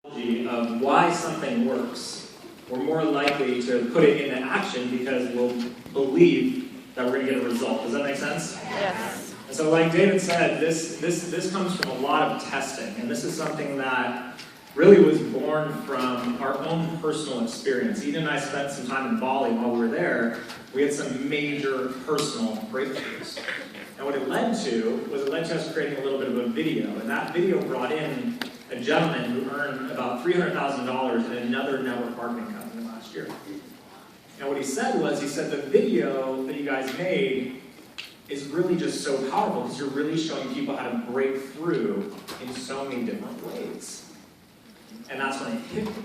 of why something works, we're more likely to put it into action because we'll believe that we're going to get a result. Does that make sense? Yes. And so like David said, this comes from a lot of testing, and this is something that really was born from our own personal experience. Eden and I spent some time in Bali while we were there. We had some major personal breakthroughs. And what it led to was us creating a little bit of a video, and that video brought in a gentleman who earned about $300,000 in another network marketing company last year. And what he said was, the video that you guys made is really just so powerful because you're really showing people how to break through in so many different ways. And that's when it hit me.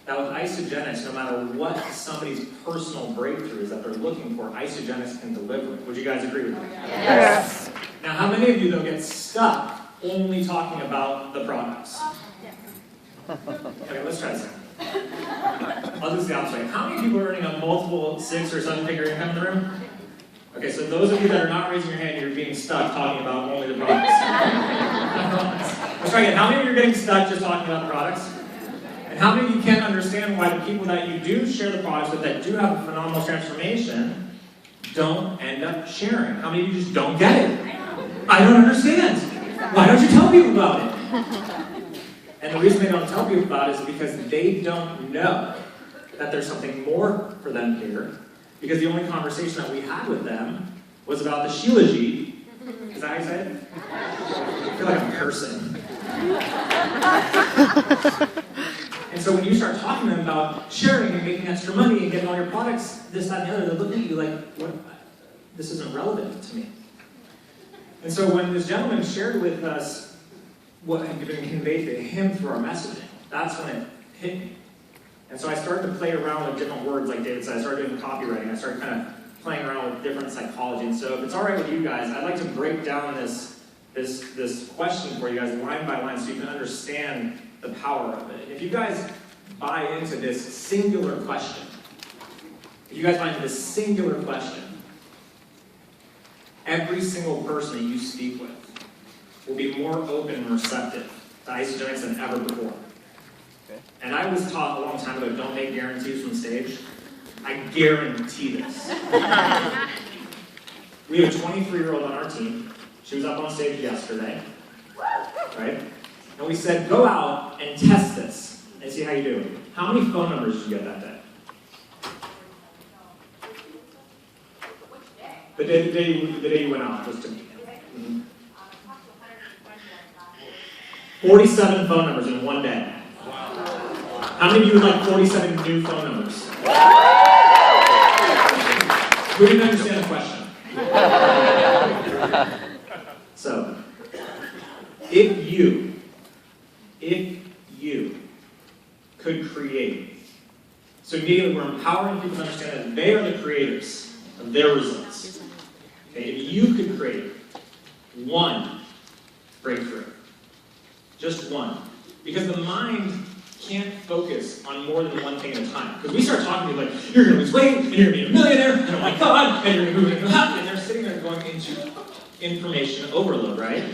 That with Isogenics, no matter what somebody's personal breakthrough is that they're looking for, Isogenics can deliver it. Would you guys agree with me? Yes. Now, how many of you, though, get stuck only talking about the products? Okay, let's try this. I'll do this the opposite way. How many people are earning a multiple 6 or 7 figure income in the room? Okay, so those of you that are not raising your hand, you're being stuck talking about only the products. Let's try again. How many of you are getting stuck just talking about the products? And how many of you can't understand why the people that you do share the products with that do have a phenomenal transformation don't end up sharing? How many of you just don't get it? I don't understand. Why don't you tell people about it? And the reason they don't tell people about it is because they don't know that there's something more for them here. Because the only conversation that we had with them was about the Shilajit. Is that how you say it? I feel like I'm cursing. And so when you start talking to them about sharing and making extra money and getting all your products, this, that, and the other, they're looking at you like, what? This isn't relevant to me. And so when this gentleman shared with us what had been conveyed to him through our messaging, that's when it hit me. And so I started to play around with different words, like David said. I started doing copywriting. I started kind of playing around with different psychology. And so if it's all right with you guys, I'd like to break down this question for you guys line by line so you can understand the power of it. If you guys buy into this singular question, every single person that you speak with will be more open and receptive to Isogenics than ever before. Okay. And I was taught a long time ago, don't make guarantees from stage. I guarantee this. We have a 23-year-old on our team. She was up on stage yesterday, right? And we said, go out and test this and see how you do. How many phone numbers did you get that day? The day you went out, just to 47 phone numbers in one day. How many of you would like 47 new phone numbers? Who didn't understand the question? So, if you could create, so immediately we're empowering people to understand that they are the creators of their results. Okay, if you could create one breakthrough, just one, because the mind can't focus on more than one thing at a time. Because we start talking to people like, you're going to lose weight, and you're going to be a millionaire, and oh my God, and you're going to move into that, and they're sitting there going into information overload, right?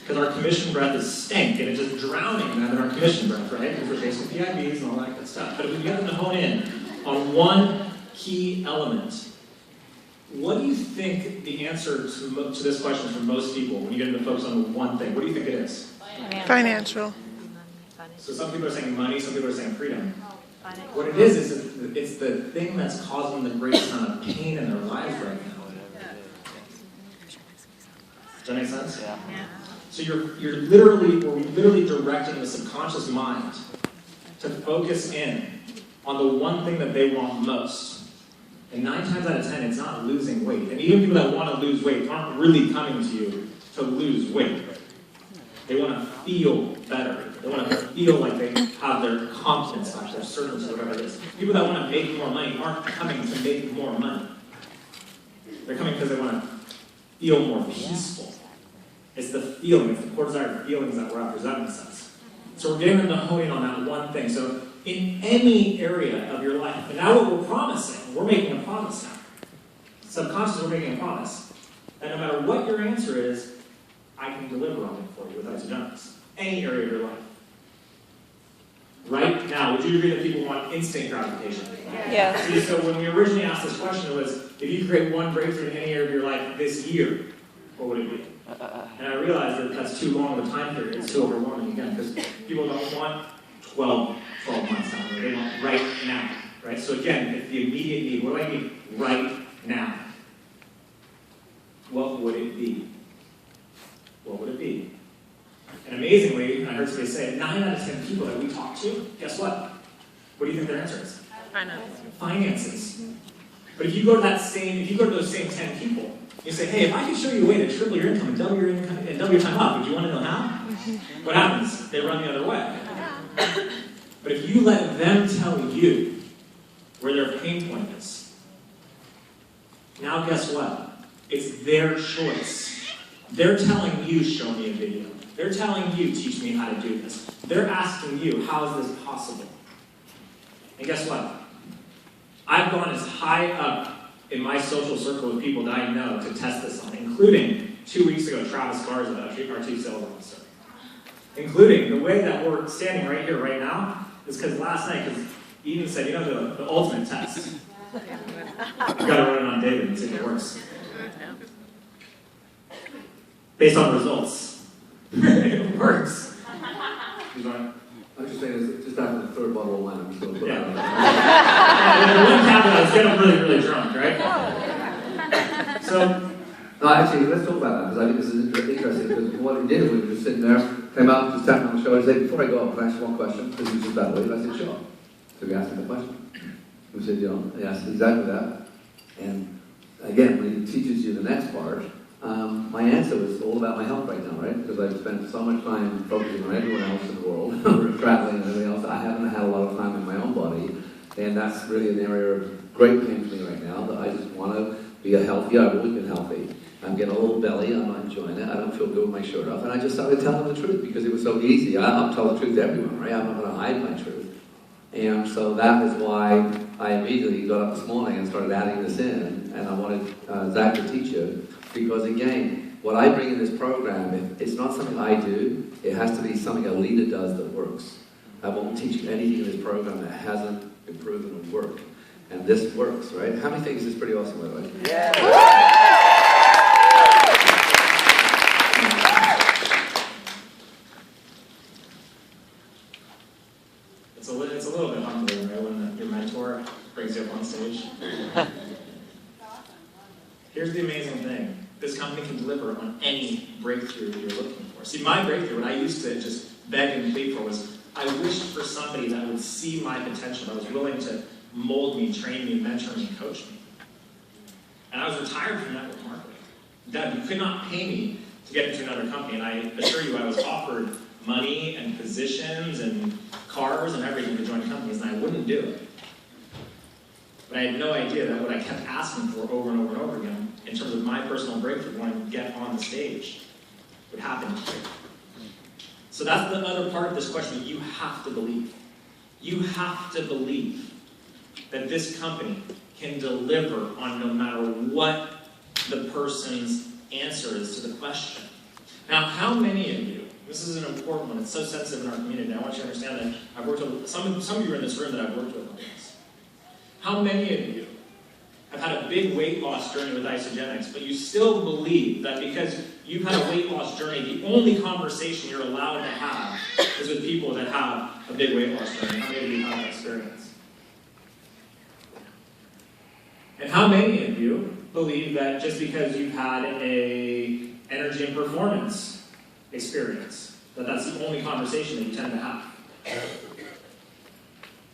Because our commission breath is stank, and it's just drowning them in our commission breath, right? Because we're chasing PIVs and all that good stuff. But if we get them to hone in on one key element, what do you think the answer to this question for most people, when you get them to focus on the one thing, what do you think it is? Financial. So some people are saying money, some people are saying freedom. What it is it's the thing that's causing the greatest amount of pain in their lives right now. Does that make sense? Yeah. So we're literally directing the subconscious mind to focus in on the one thing that they want most. And 9 times out of 10, it's not losing weight. And even people that want to lose weight aren't really coming to you to lose weight. They want to feel better. They want to feel like they have their confidence back, their certainty, whatever it is. People that want to make more money aren't coming to make more money. They're coming because they want to feel more peaceful. It's the feeling, it's the core desired feelings that we're after. Does that make sense? So we're getting them to hone in on that one thing. So in any area of your life, and now what we're promising, we're making a promise now. Subconscious, we're making a promise. And no matter what your answer is, I can deliver on it for you with Isogenics. Any area of your life. Now, would you agree that people want instant gratification? Yes. See, so when we originally asked this question, it was, if you could create one breakthrough in any area of your life this year, what would it be? And I realized that that's too long of a time period. It's too overwhelming again, because people don't want 12 months down the road. They want right now, right? So again, it's the immediate need. What do I need right now? What would it be? What would it be? And amazingly, I heard somebody say it, 9 out of 10 people that we talk to, guess what? What do you think their answer is? Finances. But if you go to those same 10 people, you say, hey, if I could show you a way to triple your income and double your income and double your time up, would you want to know how? What happens? They run the other way. But if you let them tell you where their pain point is, now guess what? It's their choice. They're telling you, show me a video. They're telling you, teach me how to do this. They're asking you, how is this possible? And guess what? I've gone as high up in my social circle of people that I know to test this on, including 2 weeks ago, Travis Garza, our chief sales officer. Including the way that we're standing right here, right now, is because last night, because Eden said, you know, the ultimate test. You got to run it on David and see if it works. Based on results. It works. I'm just saying, it's just after the third bottle of wine, I'm still putting The one caveat is getting really, really drunk, right? So, no, actually, let's talk about that, because I think this is interesting, because what he did was he was just sitting there, came up, just tapped me on the shoulder, and said, before I go up, can I ask you one question? Because he was just that way. I said, sure. So he asked me the question. He said, he asked exactly that. And again, when he teaches you the next part, my answer was all about my health right now, right? Because I've spent so much time focusing on everyone else in the world, traveling and everything else. I haven't had a lot of time in my own body, and that's really an area of great pain for me right now, that I just want to be healthier. I've always been healthy. I'm getting a little belly, I'm not enjoying it, I don't feel good with my shirt off, and I just started telling the truth because it was so easy. I'll tell the truth to everyone, right? I'm not going to hide my truth. And so that is why I immediately got up this morning and started adding this in, and I wanted Zach to teach it. Because again, what I bring in this program, it's not something I do, it has to be something a leader does that works. I won't teach you anything in this program that hasn't been proven to work. And this works, right? How many think this is pretty awesome, by the way? Yeah. It's a little bit humbling, right, when your mentor brings you up on stage. Here's the amazing thing. This company can deliver on any breakthrough you're looking for. See, my breakthrough, what I used to just beg and plead for was, I wished for somebody that would see my potential, that was willing to mold me, train me, mentor me, coach me. And I was retired from network marketing. Dad, you could not pay me to get into another company, and I assure you I was offered money and positions and cars and everything to join companies, and I wouldn't do it. But I had no idea that what I kept asking for over and over and over again, in terms of my personal breakthrough, wanting to get on the stage, would happen here. So that's the other part of this question that you have to believe. You have to believe that this company can deliver on no matter what the person's answer is to the question. Now, how many of you, this is an important one, it's so sensitive in our community, I want you to understand that I've worked with, some of you are in this room that I've worked with on this. How many of you have had a big weight loss journey with Isogenics, but you still believe that because you've had a weight loss journey, the only conversation you're allowed to have is with people that have a big weight loss journey? How many of you have that experience? And how many of you believe that just because you've had a energy and performance experience, that that's the only conversation that you tend to have?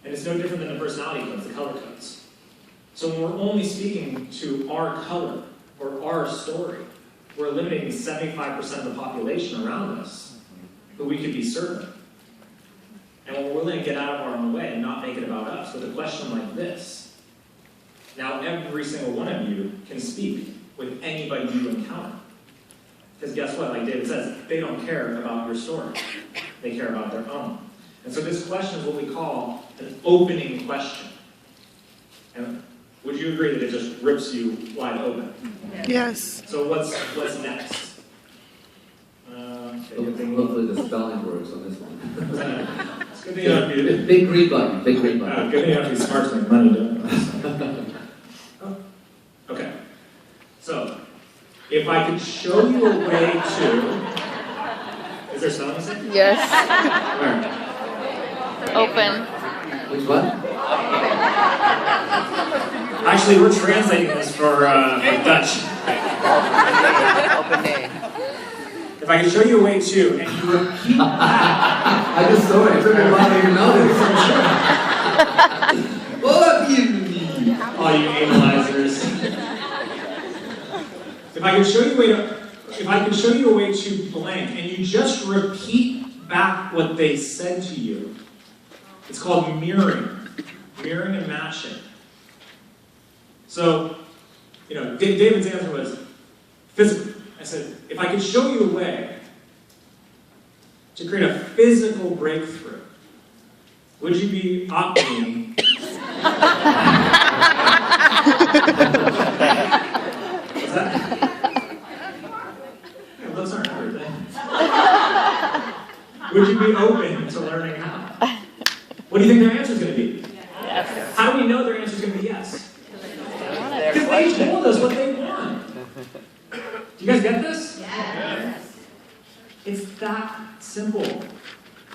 And it's no different than the personality codes, the color codes. So when we're only speaking to our color or our story, we're eliminating 75% of the population around us who we could be serving. And when we're willing to get out of our own way and not make it about us, with a question like this, now every single one of you can speak with anybody you encounter. Because guess what? Like David says, they don't care about your story. They care about their own. And so this question is what we call an opening question. And would you agree that it just rips you wide open? Yes. So what's next? Hopefully the spelling works on this one. Good thing you don't have to be, Big green button, big green button. good thing you don't have to be smart to make money doing it. Oh, okay. So, if I could show you a way to... Is there spelling mistake? Yes. Where? Open. Which one? Actually, we're translating this for Dutch. Open day. If I could show you a way to, and you repeat that. I just saw it. It took me a while to even notice. What do you mean? All you analyzers. If I could show you a way to blank, and you just repeat back what they said to you, it's called mirroring. Mirroring and matching. So, David's answer was physical. I said, if I could show you a way to create a physical breakthrough, would you be opting? What's that? Yeah, those aren't everything. Would you be open to learning how? What do you think their answer is going to be? Yes. How do we know their answer is going to be yes? Because they told us what they want. Do you guys get this? Yes. It's that simple.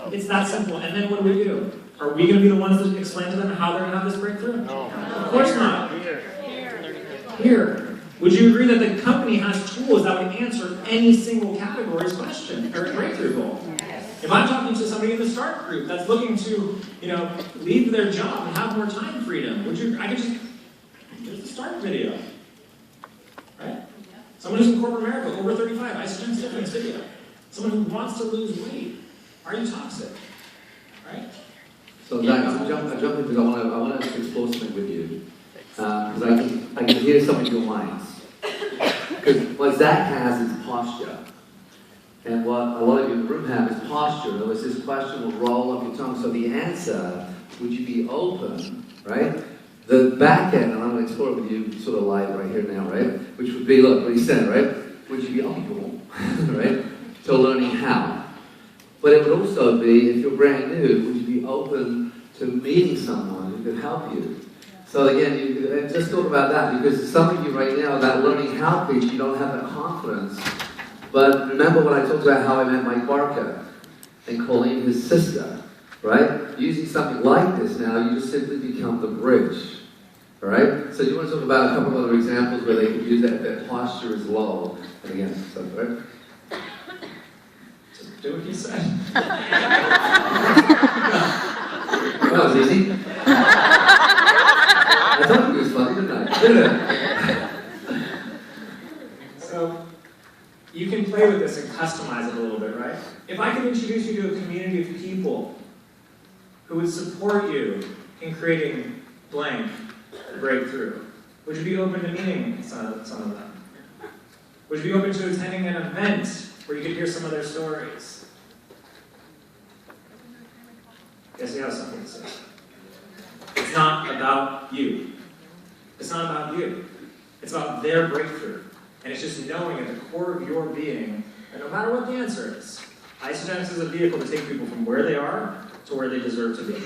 It's that simple. And then what do? Are we going to be the ones that explain to them how they're going to have this breakthrough? No. Of course not. Here. Would you agree that the company has tools that would answer any single category's question or breakthrough goal? If I'm talking to somebody in the start group that's looking to, leave their job and have more time freedom, I could just, there's the start video. Right? Someone who's in corporate America, over 35, I suggest this video. Someone who wants to lose weight. Are you toxic? Right? So Zach, I'm jumping because I want to explore something with you. Because I can hear some of your minds. Because what Zach has is posture. And what a lot of you in the room have is posture. In other words, this question will roll off your tongue. So the answer, would you be open, right? The back end, and I'm going to explore it with you sort of live right here now, right? Which would be, look, what he said, right? Would you be open, right? To learning how. But it would also be, if you're brand new, would you be open to meeting someone who could help you? So again, just talk about that, because some of you right now, that learning how piece, you don't have the confidence. But remember what I talked about, how I met Mike Barker and Colleen, his sister, right? Using something like this now, you just simply become the bridge, all right? So you want to talk about a couple of other examples where they could use that if their posture is low. And again, so, right? Just do what he said. That was easy. I thought it was funny, didn't I? Didn't it? So, you can play with this and customize it a little bit, right? If I could introduce you to a community of people who would support you in creating blank breakthrough, would you be open to meeting some of them? Would you be open to attending an event where you could hear some of their stories? Guess you have something to say. It's not about you. It's not about you. It's about their breakthrough. And it's just knowing at the core of your being that no matter what the answer is, Isogenics is a vehicle to take people from where they are to where they deserve to be.